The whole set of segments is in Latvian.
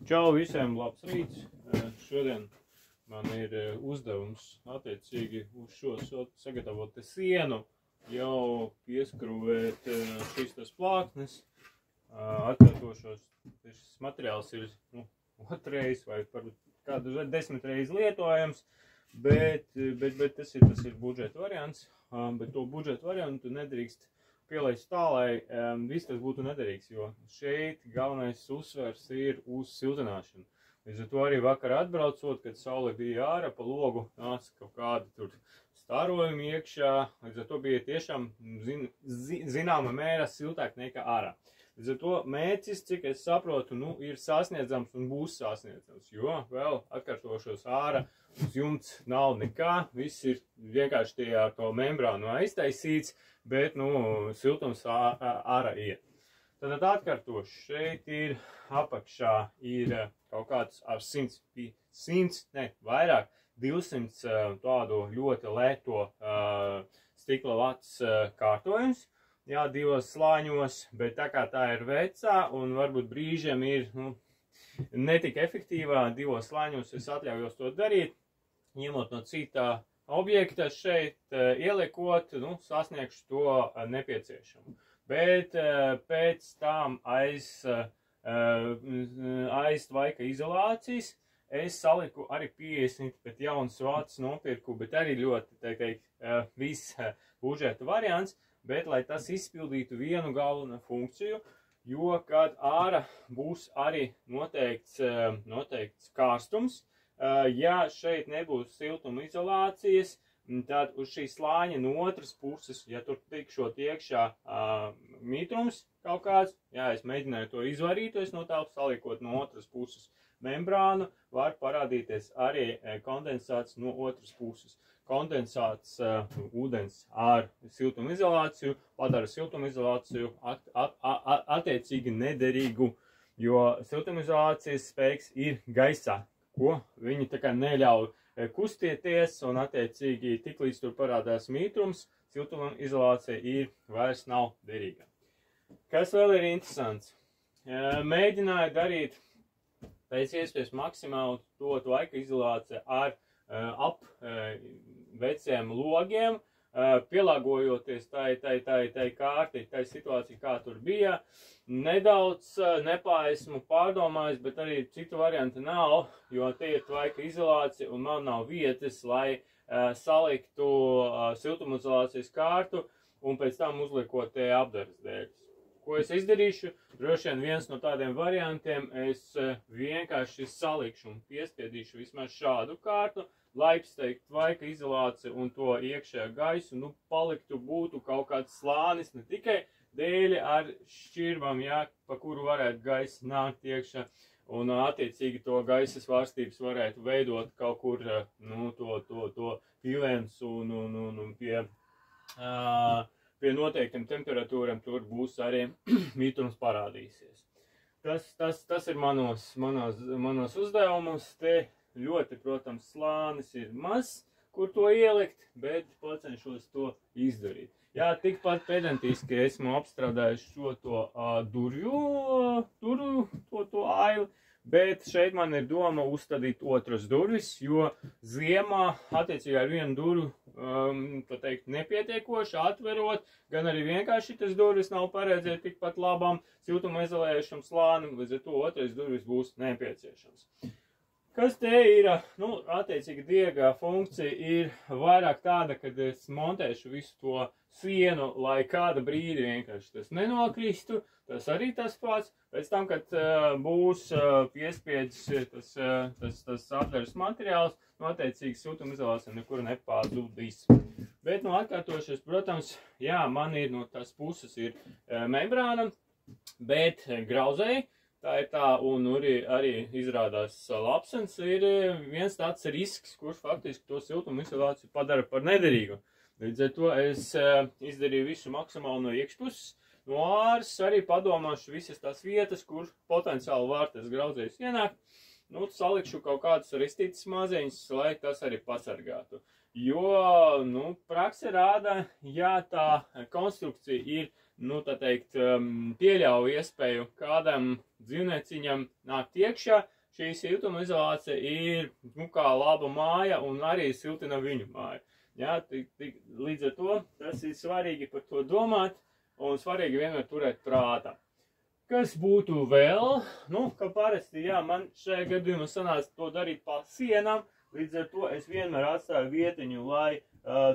Čau visiem, labs rīts. Šodien man ir uzdevums attiecīgi uz šo sagatavot sienu, jau pieskrūvēt šīs tas plāksnes. Atkārtošos, šis materiāls ir otrreiz vai kādu 10 reizi lietojams, bet tas ir budžeta variants, bet to budžeta variantu nedrīkst pielaist tā, lai viss tas būtu nederīgs, jo šeit galvenais uzsvers ir uz siltināšanu. Līdz ar to arī vakar atbraucot, kad saule bija ārā pa logu, nāca kaut kādi tur starojumi iekšā, līdz ar to bija tiešām zināma mērā siltāk nekā ārā. Līdz ar to mērķis, cik es saprotu, ir sasniedzams un būs sasniedzams, jo vēl atkārtošos ārā uz jumts nav nekā, viss ir vienkārši tie ar to membrānu aiztaisīts, bet, siltums ārā iet. Tad atkārtoši, šeit ir apakšā ir kaut kāds ar 200 tādu ļoti lēto stikla vats kārtojums, jā, 2 slāņos, bet tā kā tā ir vecā un varbūt brīžiem ir, netik efektīvā 2 slāņos es atļaujos to darīt, ņemot no citā objekta šeit ieliekot, sasniegšu to nepieciešamu. Bet pēc tam aiz tvaika izolācijas es saliku arī 50, bet jauns vācis nopirku, bet arī ļoti, viss budžeta variants, bet lai tas izpildītu vienu galveno funkciju, jo, kad ārā būs arī noteikts karstums, ja šeit nebūs siltuma izolācijas, tad uz šī slāņa no otras puses, ja tur tikšot iekšā mitrums kaut kāds, jā, es mēģināju to izvairīties no tā, salikot no otras puses membrānu, var parādīties arī kondensāts no otras puses. Kondensāts ūdens ar siltuma izolāciju padara siltuma izolāciju attiecīgi nederīgu, jo siltuma izolācijas spēks ir gaisā, ko viņi tā kā neļauj kustieties, un attiecīgi tiklīdz tur parādās mitrums, siltuma izolācija vairs nav derīga. Kas vēl ir interesants? Mēģināju darīt pēc iespējas maksimāli to tvaika izolāciju ar veciem logiem, pielāgojoties tai kārti, tai situācija, kā tur bija. Nedaudz nepaesmu pārdomājis, bet arī citu variantu nav, jo tie ir tvaika izolācija un man nav vietas, lai saliktu siltumizolācijas kārtu un pēc tam uzliekot te apdares dēļas. Ko es izdarīšu? Droši vien viens no tādiem variantiem es vienkārši salikšu un piespiedīšu vismaz šādu kārtu, lai izteiktu tvaika izolāciju un to iekšējā gaisu, būtu kaut kāds slānis, ne tikai dēļi ar šķirbām, jā, pa kuru varētu gaisa nākt iekšā, un attiecīgi to gaisas svārstības varētu veidot kaut kur, to pilens un pie noteiktiem temperatūram tur būs arī mitrums parādīsies. Tas ir manos uzdevumos. Te ļoti, protams, slānis ir mazs, kur to ielikt, bet pacenšos to izdarīt. Jā, tikpat pedantiski esmu apstrādājis šo to durvju ailu, bet šeit man ir doma uzstādīt otras durvis, jo ziemā attiecīgi ar vienu durvju, nepietiekoši atverot, gan arī vienkārši tas durvis nav paredzēt tikpat labam siltuma izolējušam slānim, līdz ar to otrais durvis būs nepieciešams. Kas te ir, attiecīgi diegā funkcija ir vairāk tāda, kad es montēšu visu to sienu, lai kāda brīdi vienkārši tas nenokristu, tas arī tas pats. Pēc tam, kad būs piespiedzis tas apdares materiāls, attiecīgi siltumizolācija nekur nepārzudīs. Bet, atkārtošies, protams, jā, man ir no tās puses ir membrāna, bet grauzēji, tā ir tā, un arī izrādās lapsens, ir viens tāds risks, kurš faktiski to siltuma izolāciju padara par nederīgu. Līdz ar to es izdarīju visu maksimāli no iekšpuses, no āras arī padomāšu visas tās vietas, kur potenciāli var tas grauzējs ienākt, salikšu kaut kādas ristītas maziņas, lai tas arī pasargātu. Jo, prakse rāda, ja tā konstrukcija ir nu, tā teikt, pieļauj iespēju kādam dzīvnieciņam nākt iekšā. Šī siltumizolācija ir, nu, kā laba māja un arī siltina viņu māju. Jā, līdz ar to tas ir svarīgi par to domāt un svarīgi vienmēr turēt prātā. Kas būtu vēl? Nu, kā parasti, jā, man šajā gadījumā sanāca to darīt pa sienām, līdz ar to es vienmēr atstāju vietiņu, lai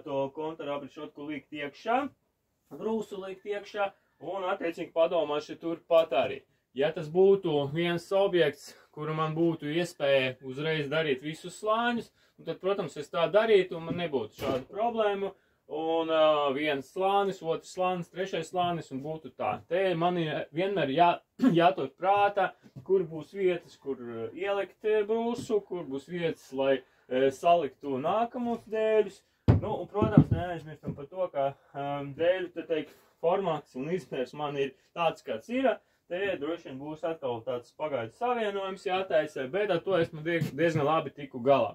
to kontrabri šotku likt iekšā, brūsu likt iekšā un attiecīgi padomāšu turpat arī. Ja tas būtu viens objekts, kuru man būtu iespēja uzreiz darīt visus slāņus, tad, protams, es tā darītu un man nebūtu šādu problēmu. Un viens slānis, otrs slānis, trešais slānis un būtu tā. Te man ir vienmēr jātur prātā, kur būs vietas, kur ielikt brūsu, kur būs vietas, lai saliktu nākamos dēļus. Nu, un, protams, neaizmirstam par to, ka dēļu, te teikt, formāts un izmērs man ir tāds, kāds ir. Te droši vien būs atkal tāds pagaidu savienojums jātaisa, bet ar to esmu diezgan labi tiku galā.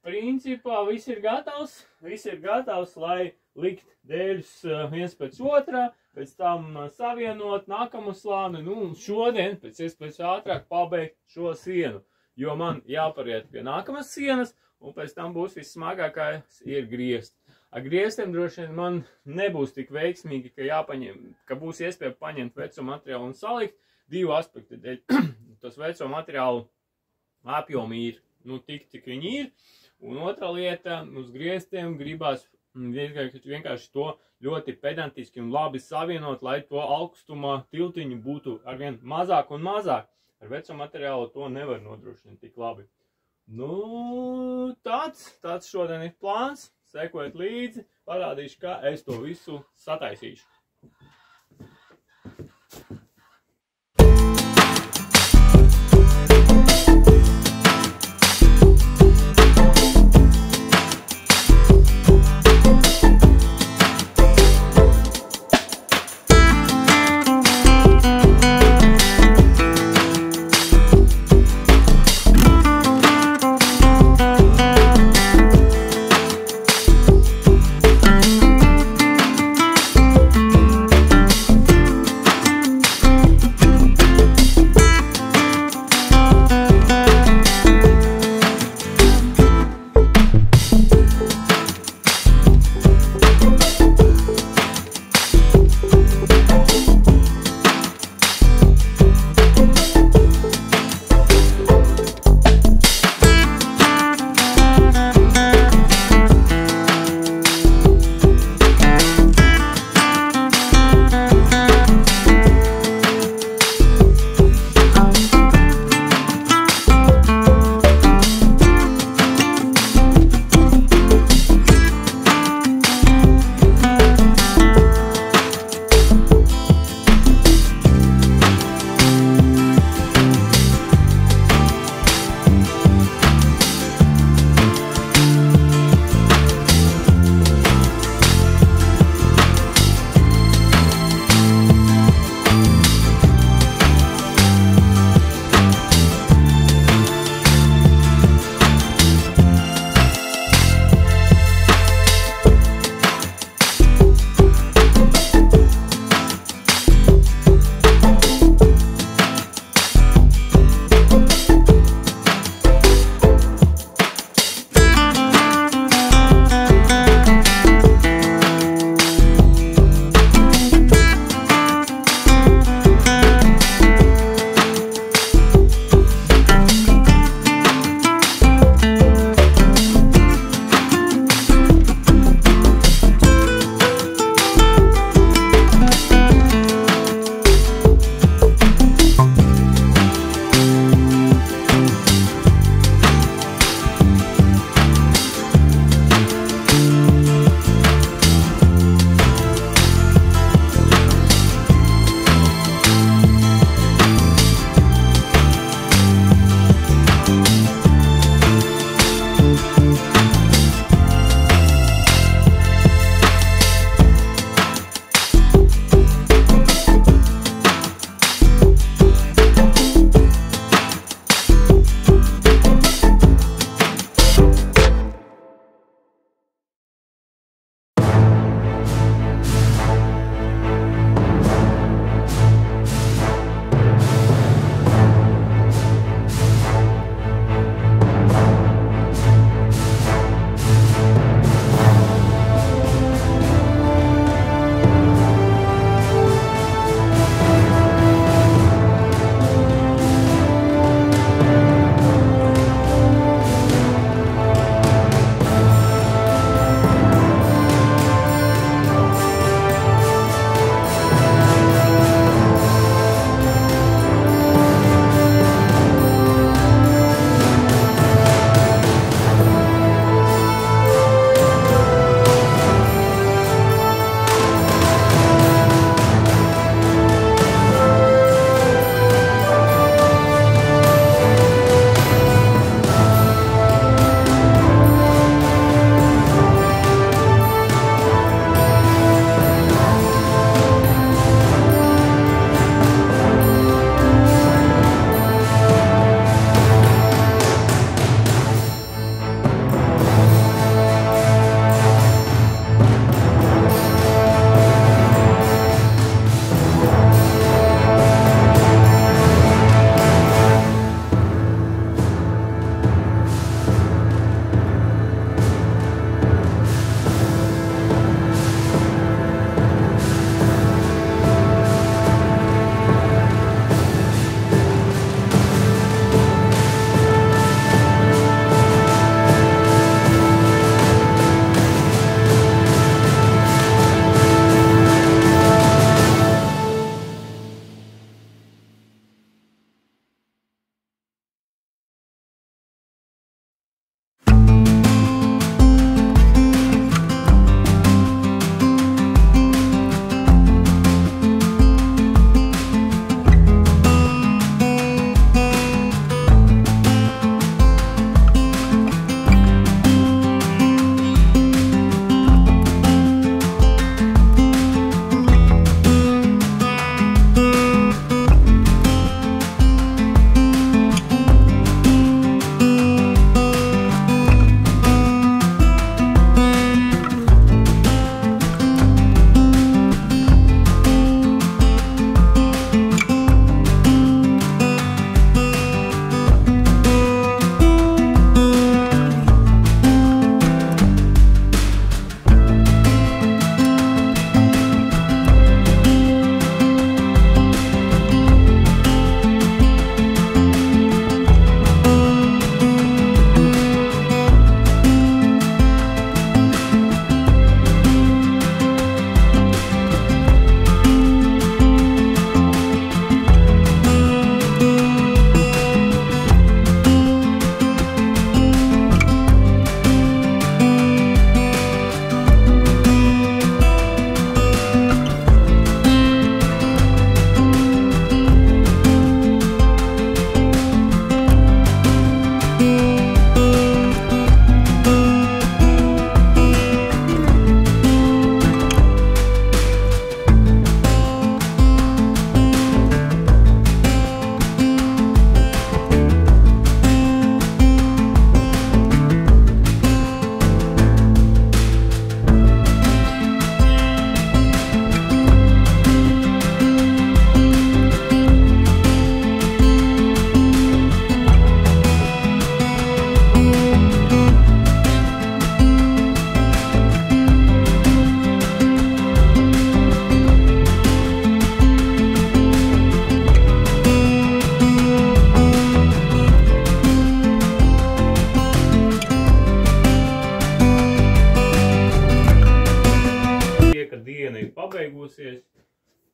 Principā viss ir gatavs, lai likt dēļus viens pēc otrā, pēc tam savienot nākamo slāni, nu un šodien pēc iespējas ātrāk pabeigt šo sienu, jo man jāpariet pie nākamas sienas un pēc tam būs vissmagākais ir griezt. Ar grieztiem droši vien man nebūs tik veiksmīgi, ka būs iespēja paņemt veco materiālu un salikt divu aspektu dēļ. Tas veco materiālu apjomi ir, nu, tik, cik viņi ir. Un otra lieta, uz grieztiem gribās vienkārši to ļoti pedantiski un labi savienot, lai to augstumā tiltiņu būtu arvien mazāk un mazāk. Ar veco materiālu to nevar nodrošināt tik labi. Nu, tāds šodien ir plāns. Sekojiet līdzi, parādīšu, kā es to visu sataisīšu.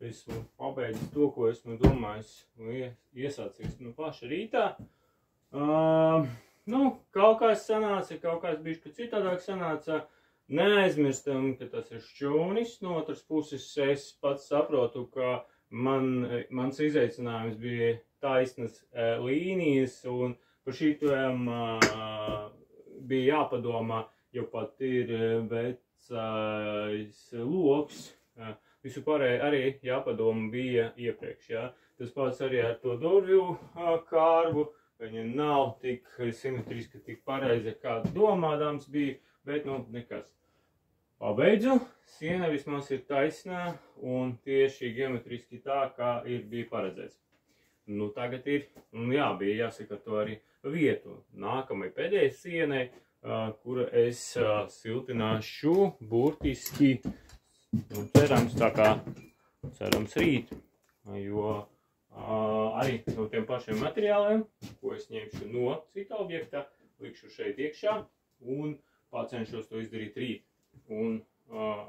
esmu pabeidzis to, ko esmu domājis un iesācies no paša rītā. Nu, kaut kāds sanāca, kaut kāds bišķi citādāk sanāca. Neaizmirstam, ka tas ir šķūnis. No otras puses es pats saprotu, ka mans izaicinājums bija taisnas līnijas, un par šitiem bija jāpadomā, jo pat ir vecais loks. Visu pārēju arī jāpadoma bija iepriekš. Ja? Tas pats arī ar to durvju kārbu. Viņa nav tik simetriska, tik pareiza, kā domādams bija, bet nu nekas. Pabeidzu, siena vismaz ir taisnā un tieši geometriski tā, kā bija paredzēts. Nu tagad ir, un jā, bija jāsaka to arī vietu. Nākamai pēdējai sienai, kura es siltināšu burtiski, nu, cerams tā kā, cerams rīt, jo arī no tiem pašiem materiāliem, ko es ņemšu no cita objekta, likšu šeit iekšā un pacenšos to izdarīt rīt. Un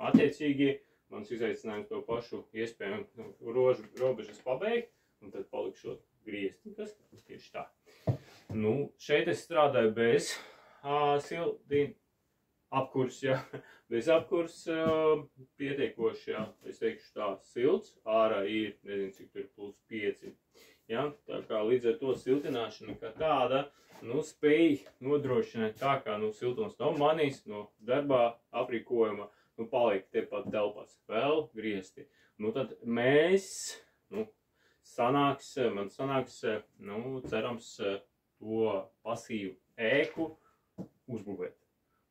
attiecīgi mans izaicinājums to pašu iespējami robežas pabeigt, un tad palikšot grieztikas, tieši tā. Nu, šeit es strādāju bez apkurs, ja, bez apkurs pietiekoši, ja, es teikšu tā, silts, ārā ir, nezinu, cik tur plus 5, ja, tā kā līdz ar to siltināšana kā tāda, nu, spēj nodrošināt tā, kā, nu, siltums no manis, no darbā aprīkojuma, nu, paliek tepat telpās, vēl griezti. Nu, tad mēs, nu, man sanāks, nu, cerams, to pasīvu ēku uzbūvēt.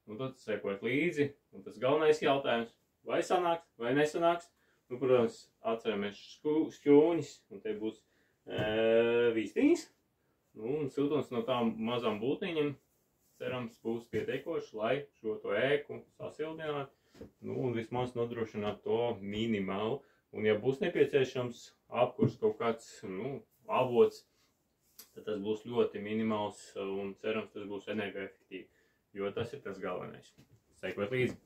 Nu, tad sekot līdzi, un tas galvenais jautājums, vai sanāks, vai nesanāks. Nu, protams, atceramies šķūnis, un te būs vīstiņas. Nu, un siltums no tām mazām būtniņiem, cerams, būs pietiekoši, lai šo to ēku sasildinātu, nu, un vismaz nodrošināt to minimālu. Un, ja būs nepieciešams apkurs kaut kāds, nu, avots, tad tas būs ļoti minimāls, un cerams, tas būs energoefektīvi, jo tas ir tas galvenais. Sekot līdzi!